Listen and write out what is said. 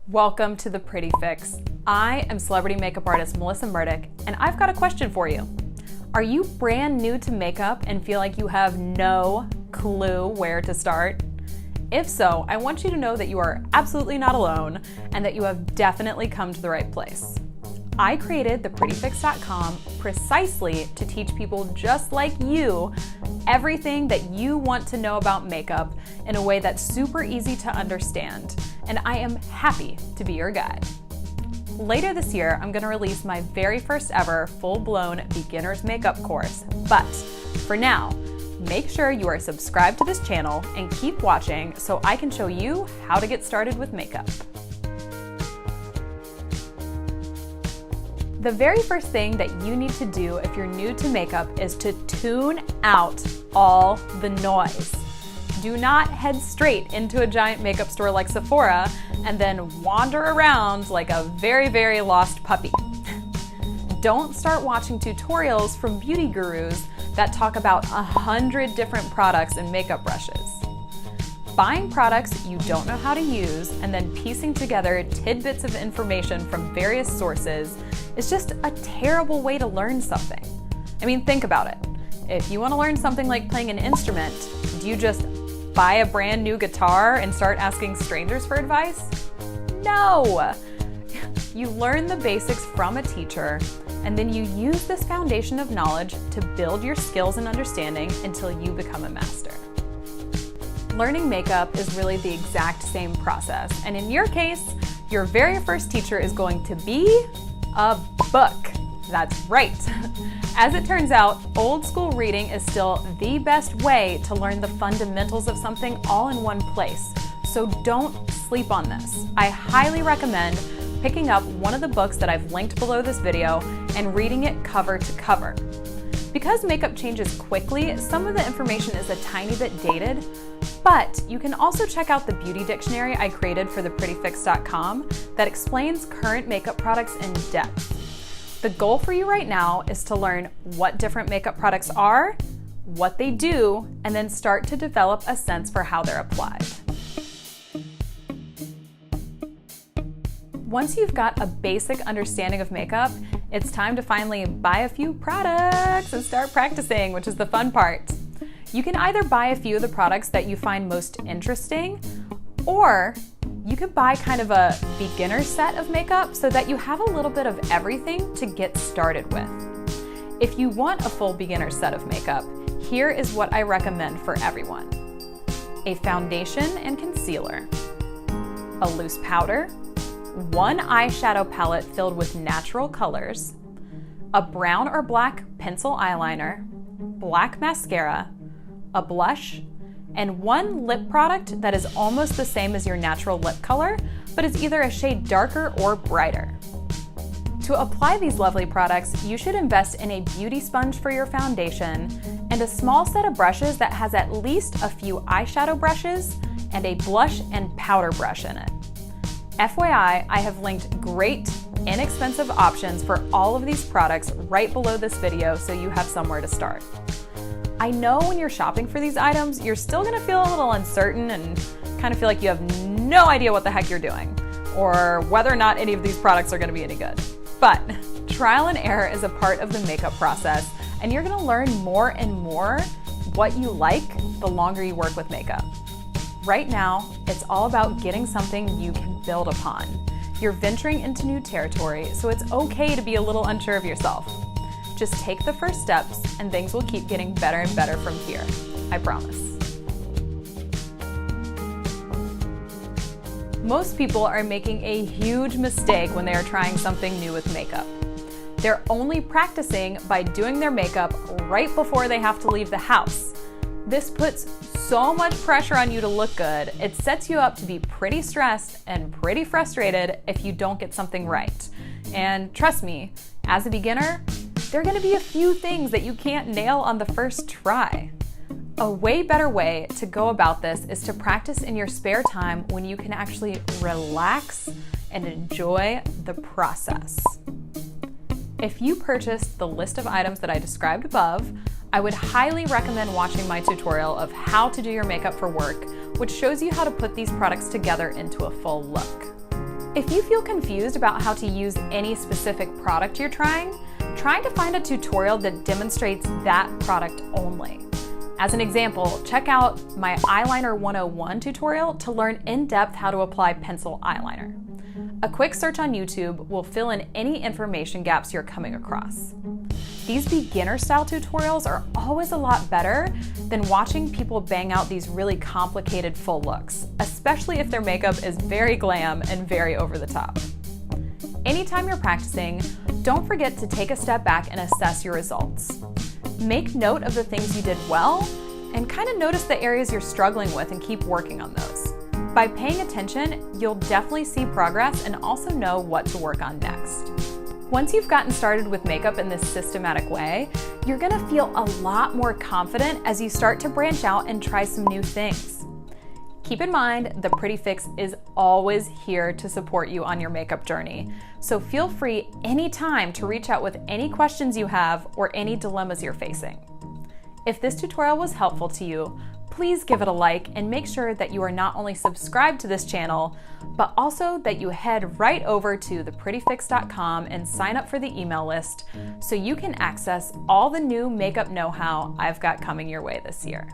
Welcome to The Pretty Fix. I am celebrity makeup artist Melissa Murdock, and I've got a question for you. Are you brand new to makeup and feel like you have no clue where to start? If so, I want you to know that you are absolutely not alone and that you have definitely come to the right place. I created theprettyfix.com precisely to teach people just like you everything that you want to know about makeup in a way that's super easy to understand, and I am happy to be your guide. Later this year, I'm going to release my very first ever full-blown beginner's makeup course, but for now, make sure you are subscribed to this channel and keep watching so I can show you how to get started with makeup. The very first thing that you need to do if you're new to makeup is to tune out all the noise. Do not head straight into a giant makeup store like Sephora and then wander around like a very, very lost puppy. Don't start watching tutorials from beauty gurus that talk about 100 different products and makeup brushes. Buying products you don't know how to use and then piecing together tidbits of information from various sources is just a terrible way to learn something. I mean, think about it. If you want to learn something like playing an instrument, do you just buy a brand new guitar and start asking strangers for advice? No! You learn the basics from a teacher, and then you use this foundation of knowledge to build your skills and understanding until you become a master. Learning makeup is really the exact same process, and in your case, your very first teacher is going to be a book. That's right. As it turns out, old school reading is still the best way to learn the fundamentals of something all in one place. So don't sleep on this. I highly recommend picking up one of the books that I've linked below this video and reading it cover to cover. Because makeup changes quickly, some of the information is a tiny bit dated, but you can also check out the beauty dictionary I created for theprettyfix.com that explains current makeup products in depth. The goal for you right now is to learn what different makeup products are, what they do, and then start to develop a sense for how they're applied. Once you've got a basic understanding of makeup, it's time to finally buy a few products and start practicing, which is the fun part. You can either buy a few of the products that you find most interesting, or you could buy kind of a beginner set of makeup so that you have a little bit of everything to get started with. If you want a full beginner set of makeup, here is what I recommend for everyone. A foundation and concealer, a loose powder, one eyeshadow palette filled with natural colors, a brown or black pencil eyeliner, black mascara, a blush, and one lip product that is almost the same as your natural lip color, but is either a shade darker or brighter. To apply these lovely products, you should invest in a beauty sponge for your foundation and a small set of brushes that has at least a few eyeshadow brushes and a blush and powder brush in it. FYI, I have linked great, inexpensive options for all of these products right below this video so you have somewhere to start. I know when you're shopping for these items, you're still gonna feel a little uncertain and kind of feel like you have no idea what the heck you're doing, or whether or not any of these products are gonna be any good. But trial and error is a part of the makeup process, and you're gonna learn more and more what you like the longer you work with makeup. Right now, it's all about getting something you can build upon. You're venturing into new territory, so it's okay to be a little unsure of yourself. Just take the first steps and things will keep getting better and better from here. I promise. Most people are making a huge mistake when they are trying something new with makeup. They're only practicing by doing their makeup right before they have to leave the house. This puts so much pressure on you to look good. It sets you up to be pretty stressed and pretty frustrated if you don't get something right. And trust me, as a beginner, there are going to be a few things that you can't nail on the first try. A way better way to go about this is to practice in your spare time when you can actually relax and enjoy the process. If you purchased the list of items that I described above, I would highly recommend watching my tutorial of how to do your makeup for work, which shows you how to put these products together into a full look. If you feel confused about how to use any specific product you're trying to find a tutorial that demonstrates that product only. As an example, check out my Eyeliner 101 tutorial to learn in depth how to apply pencil eyeliner. A quick search on YouTube will fill in any information gaps you're coming across. These beginner-style tutorials are always a lot better than watching people bang out these really complicated full looks, especially if their makeup is very glam and very over the top. Anytime you're practicing, don't forget to take a step back and assess your results. Make note of the things you did well and kind of notice the areas you're struggling with and keep working on those. By paying attention, you'll definitely see progress and also know what to work on next. Once you've gotten started with makeup in this systematic way, you're gonna feel a lot more confident as you start to branch out and try some new things. Keep in mind, the Pretty Fix is always here to support you on your makeup journey, so feel free anytime to reach out with any questions you have or any dilemmas you're facing. If this tutorial was helpful to you, please give it a like and make sure that you are not only subscribed to this channel, but also that you head right over to theprettyfix.com and sign up for the email list so you can access all the new makeup know-how I've got coming your way this year.